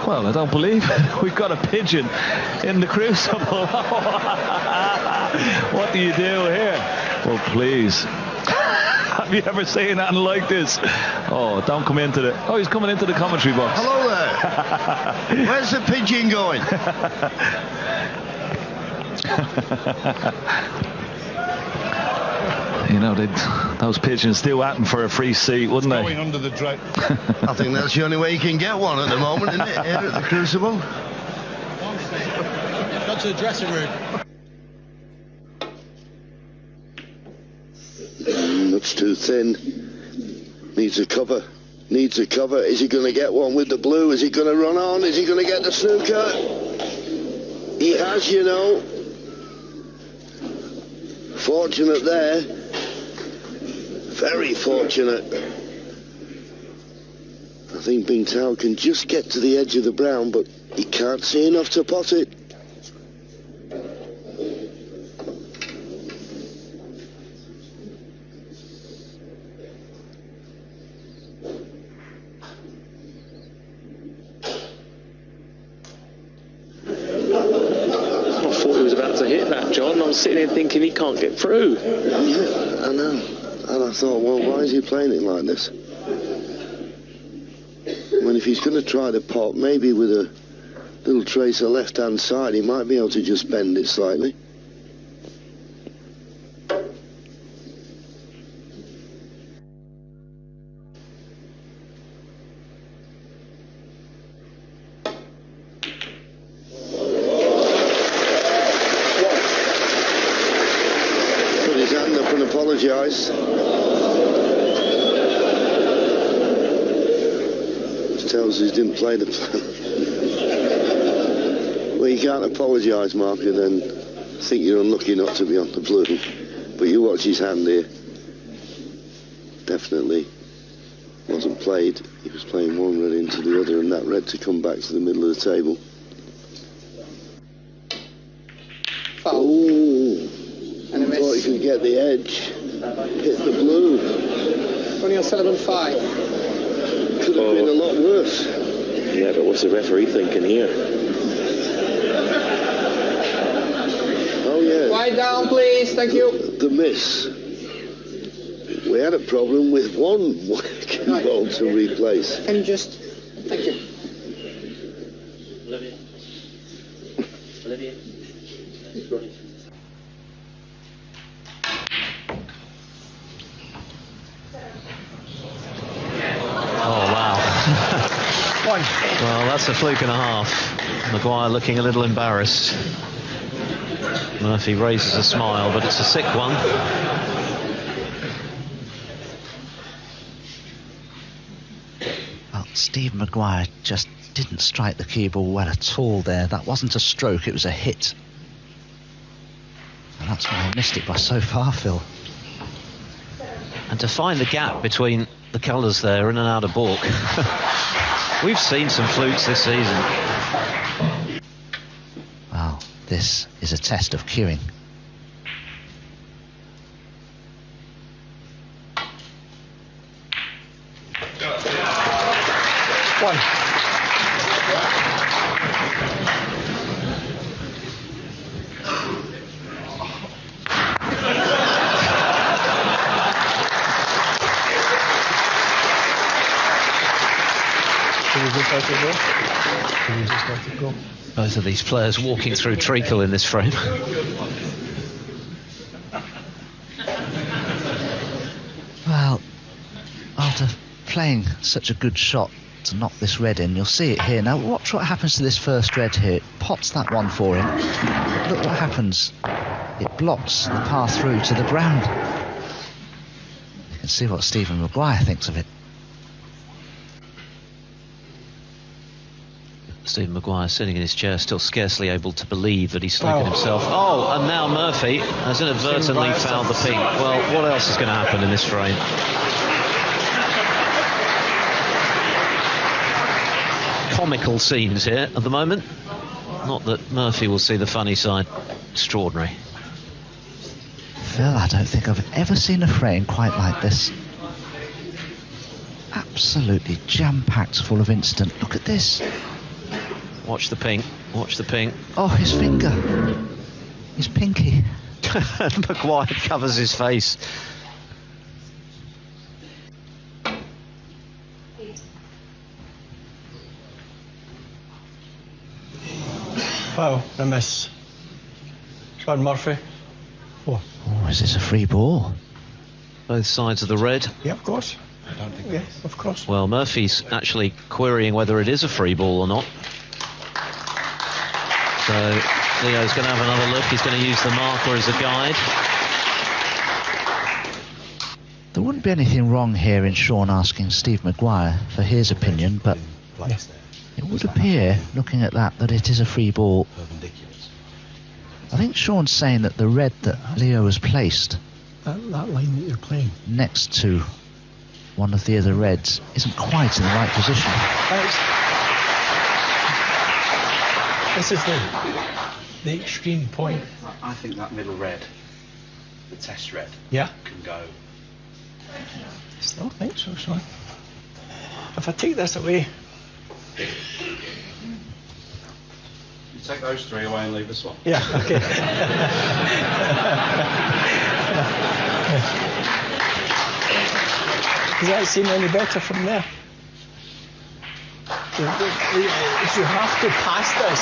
Well, I don't believe it. We've got a pigeon in the crucible. What do you do here? Well, please. Have you ever seen anything like this? Oh, don't come into the... Oh, he's coming into the commentary box. Hello there. Where's the pigeon going? You know, those pigeons do happen for a free seat, wouldn't they? Going under the drape. I think that's the only way you can get one at the moment, isn't it? Here at the Crucible. Got to the dressing room. Much too thin. Needs a cover. Needs a cover. Is he going to get one with the blue? Is he going to run on? Is he going to get the snooker? He has, you know. Fortunate there. Very fortunate. I think Bing Tao can just get to the edge of the brown, but he can't see enough to pot it. I thought he was about to hit that, John. I was sitting here thinking he can't get through. Yeah, I know. And I thought, well, why is he playing it like this? When if he's going to try the pot, maybe with a little tracer left-hand side, he might be able to just bend it slightly. Put his hand up and apologise. Tells us he didn't play the plan. Well, you can't apologise, Mark, and then think you're unlucky not to be on the blue. But you watch his hand here. Definitely wasn't played. He was playing one red into the other, and that red to come back to the middle of the table. Oh, I thought he could get the edge. Hit the blue. Only on 7-5. Could have been a lot worse. Yeah, but what's the referee thinking here? Oh, yeah. Wide down, please. Thank you. The miss. We had a problem with one cue ball to replace. Can you just... Thank you. Olivia. Well, that's a fluke and a half. Maguire looking a little embarrassed. Murphy raises a smile, but it's a sick one. Well, Steve Maguire just didn't strike the cue ball well at all there. That wasn't a stroke, it was a hit. And that's why I missed it by so far, Phil. And to find the gap between the colours there in and out of baulk. We've seen some flukes this season. Well, this is a test of cueing. One. Both of these players walking through treacle in this frame. Well, after playing such a good shot to knock this red in, you'll see it here. Now, watch what happens to this first red here. It pots that one for him. Look what happens. It blocks the path through to the brown. You can see what Stephen Maguire thinks of it. Stephen Maguire sitting in his chair, still scarcely able to believe that he's snookered himself. Oh, and now Murphy has inadvertently fouled the pink. Well, what else is going to happen in this frame? Comical scenes here at the moment. Not that Murphy will see the funny side. Extraordinary. Phil, I don't think I've ever seen a frame quite like this. Absolutely jam-packed full of incident. Look at this. Watch the pink. Watch the pink. Oh, his finger. His pinky. Maguire covers his face. Foul, a miss. Sean Murphy. Oh, is this a free ball? Both sides of the red. Yeah, of course. I don't think. Yeah, of course. Well, Murphy's actually querying whether it is a free ball or not. So Leo's going to have another look. He's going to use the marker as a guide. There wouldn't be anything wrong here in Sean asking Steve Maguire for his opinion, but it would appear, looking at that it is a free ball. I think Sean's saying that the red that Leo has placed, That line that you're playing. next to one of the other reds, isn't quite in the right position. This is the extreme point. I think that middle red, the test red, Yeah. can go. I still think so, Sean. If I take this away, You take those three away and leave this one. yeah, okay. Does that seem any better from there? You have to pass this.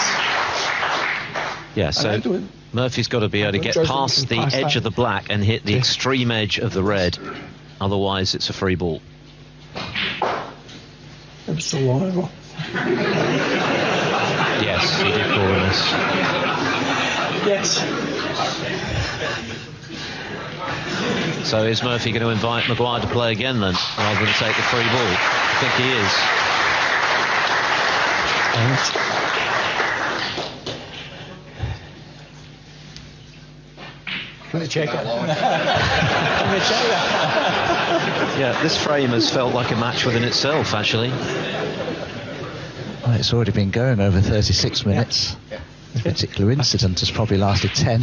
Yeah, so Murphy's got to be able to get past the edge of the black and hit the extreme edge of the red. Otherwise, it's a free ball. It was so long ago. Yes, he did call a miss. Yes. So is Murphy going to invite Maguire to play again then, rather than take the free ball? I think he is. Can we check it? Can we check that? Yeah, this frame has felt like a match within itself, actually. Well, it's already been going over 36 minutes. This particular incident has probably lasted 10.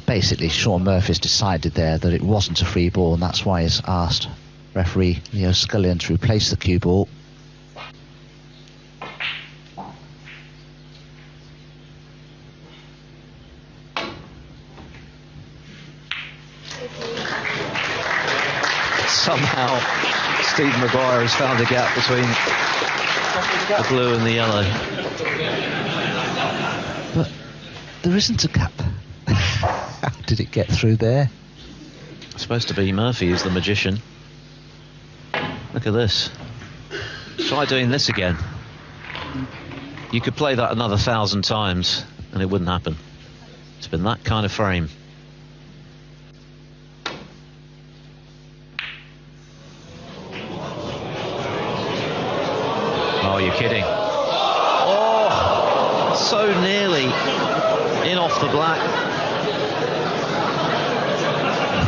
Basically, Sean Murphy's decided there that it wasn't a free ball, and that's why he's asked referee Leo Scullion to replace the cue ball. Somehow, Steve Maguire has found a gap between the blue and the yellow. But there isn't a gap. How did it get through there? It's supposed to be Murphy who's the magician. Look at this. Try doing this again. You could play that another 1,000 times and it wouldn't happen. It's been that kind of frame. Oh, you're kidding. Oh, so nearly in off the black.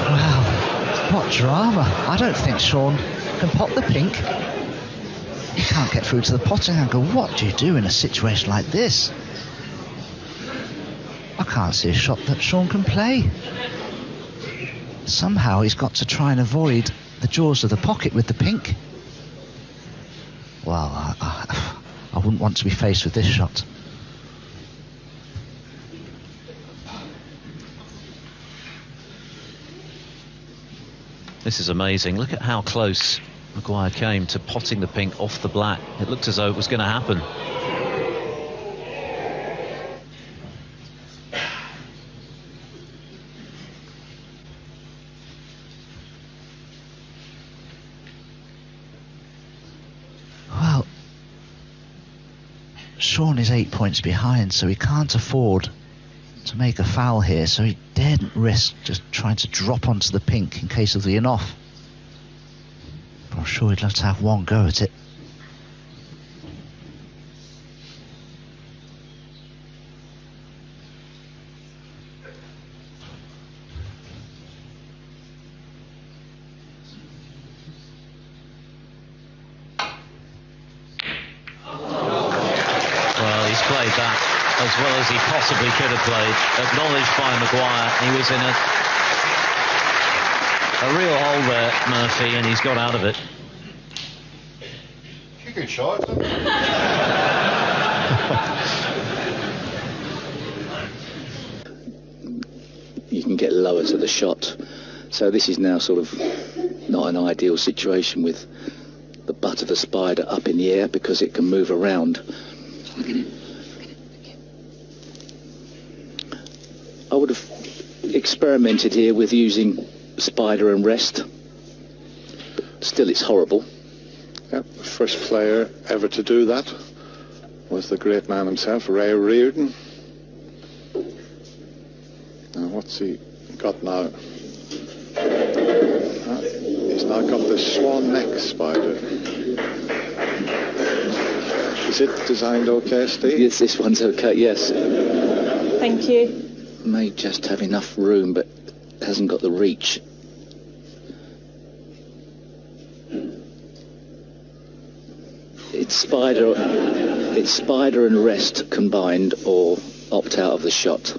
Wow, what drama. I don't think Sean can pot the pink. He can't get through to the potting angle. What do you do in a situation like this? I can't see a shot that Sean can play. Somehow he's got to try and avoid the jaws of the pocket with the pink. Well, I wouldn't want to be faced with this shot. This is amazing. Look at how close Maguire came to potting the pink off the black. It looked as though it was going to happen. Well, Sean is 8 points behind, so he can't afford to make a foul here, so he daren't risk just trying to drop onto the pink in case of the in-off. But I'm sure he'd love to have one go at it. Well, he's played that as well as he possibly could have played. Acknowledged by Maguire. He was in a real hole there, Murphy, and he's got out of it. good shot. You can get lower to the shot. So this is now sort of not an ideal situation with the butt of the Spider up in the air because it can move around. I would have experimented here with using Spider and rest. But still, it's horrible. Yep, the first player ever to do that was the great man himself, Ray Reardon. Now, what's he got now? He's now got the swan neck Spider. Is it designed okay, Steve? Yes, this one's okay, yes. Thank you. May just have enough room, but hasn't got the reach. It's Spider and rest combined, or opt out of the shot.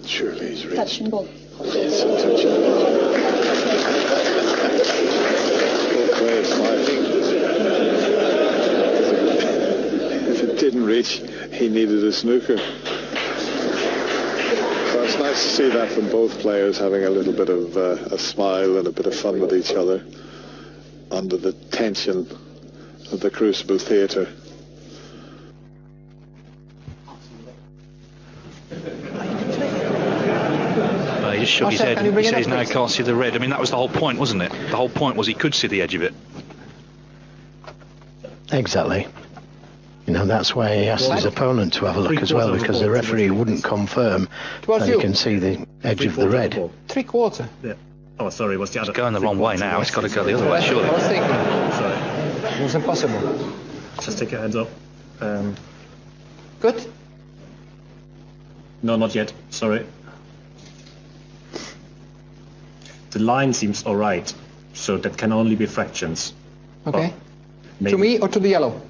Surely he's reached. Touching ball. It's a touching ball. Both players fighting. If it didn't reach, he needed a snooker. So it's nice to see that from both players, having a little bit of a smile and a bit of fun with each other under the tension of the Crucible Theatre. He just shook his head and he says, no, I can't see the red. I mean, that was the whole point, wasn't it? The whole point was he could see the edge of it. Exactly. You know, that's why he asked his opponent to have a look as well, because the referee wouldn't confirm that he can see the edge of the red. 3/4. Yeah. Oh, sorry, what's the other? It's going the wrong way now. It's got to go the other way, surely. I was thinking. Sorry. It was impossible. Just take your hands off. Good? No, not yet. Sorry. The line seems all right, so that can only be fractions. Okay. Maybe. To me or to the yellow?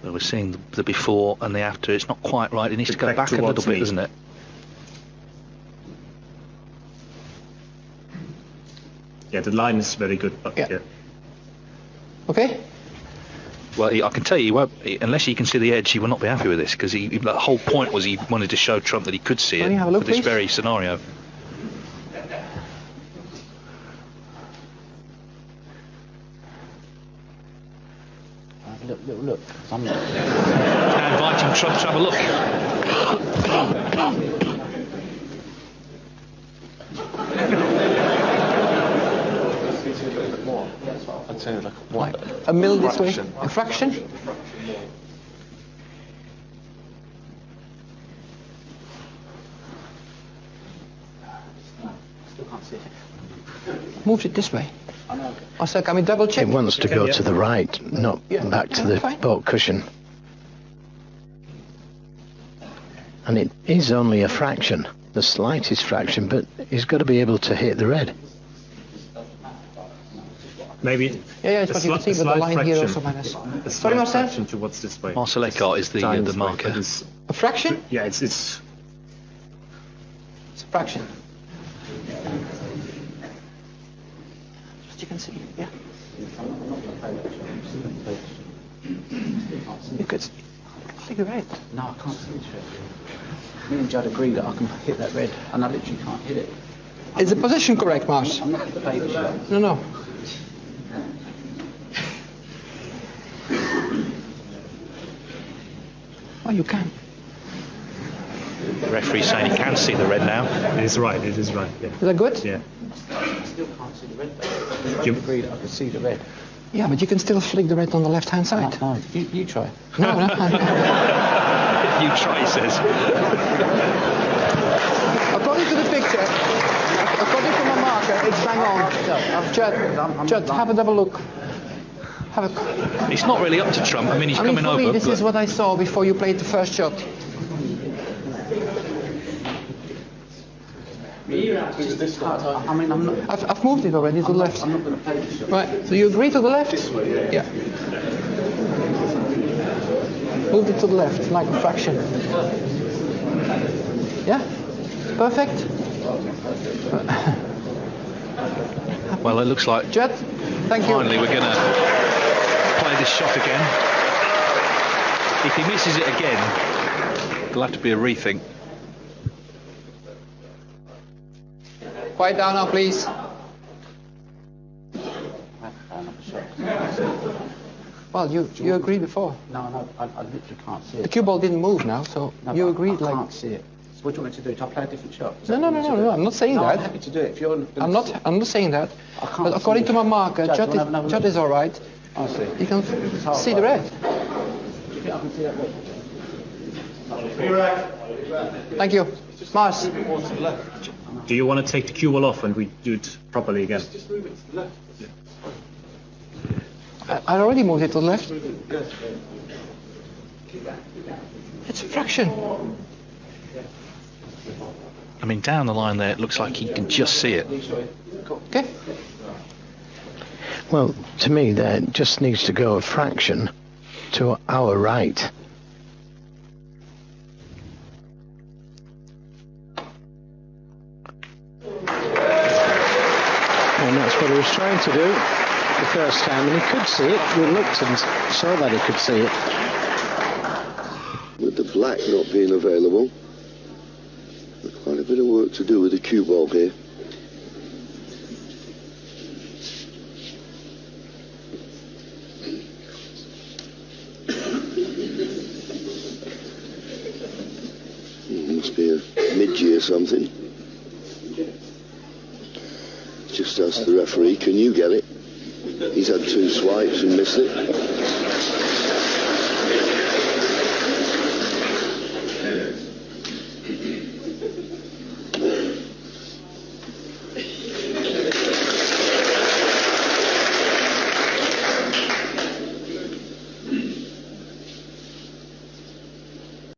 Well, we're seeing the before and the after. It's not quite right. It needs to go back a little towards bit, me. doesn't it? Yeah, the line is very good, but yeah. Okay. Well, I can tell you, he won't, unless he can see the edge, he will not be happy with this, because the whole point was he wanted to show Trump that he could see Can you it have a look, for this please? very scenario. Look. I'm not. Now inviting Trump to have a look. I'd say like what? A mil this way? A fraction? Still can't see it. Moved it this way. I said, can we double check? It wants to go to the right, not back to the boat cushion. And it is only a fraction, the slightest fraction, but he's got to be able to hit the red. Maybe. Yeah, it's what you can see with the line here also minus. Sorry, Marcel? Fraction towards this way. Marcel Eckhart is the marker. A fraction? Yeah, it's It's a fraction. What you can see, yeah. You could see the red. No, I can't see this red. Me and Judd agree that I can hit that red, and I literally can't hit it. Is the position correct, Mars? I'm not the baby shot. No. Oh, you can. The referee's saying he can see the red now. It is right, yeah. Is that good? Yeah. I still can't see the red, though. Judd agreed that I could see the red. Yeah, but you can still flick the red on the left-hand side. No, you try. No. You try, he says. According to the picture, according to my marker, it's bang on. Judd, have a double look. It's not really up to Trump. I mean, he's coming for over. me, this is what I saw before you played the first shot. It's hard. I mean, I'm not. I've moved it already to the left. I'm not going to play the shot. Right. So you agree to the left? This way, Yeah. Moved it to the left, like a fraction. Yeah. Perfect. Well, it looks like Judd, thank you. finally we're going to play this shot again. If he misses it again, there'll have to be a rethink. Quiet down now, please. Well, you agreed before. No, I literally can't see it. The cue ball didn't move now, so No, you but agreed. I like. can't see it. So what do you want me to do? Do I play a different shot? Is No, that no, what no, you no, want me no. to do? I'm not saying No, that. I'm happy to do it. If you're I'm not saying that. I can't But see according it. to my marker, Judge, Judd wanna have another Judd look? is all right. I see. You can half see the right. red. Do you think I can see that red? Thank you, Mars. Do you want to take the cue ball off and we do it properly again? Just move it to the left. I already moved it to the left. It's a fraction. I mean, down the line there, it looks like he can just see it. Okay. Well, to me, there just needs to go a fraction to our right. And that's what he was trying to do the first time, and he could see it. We looked and saw that he could see it. With the black not being available, there's quite a bit of work to do with the cue ball here. Must be a mid-G or something. Just ask the referee, can you get it? He's had 2 swipes and missed it.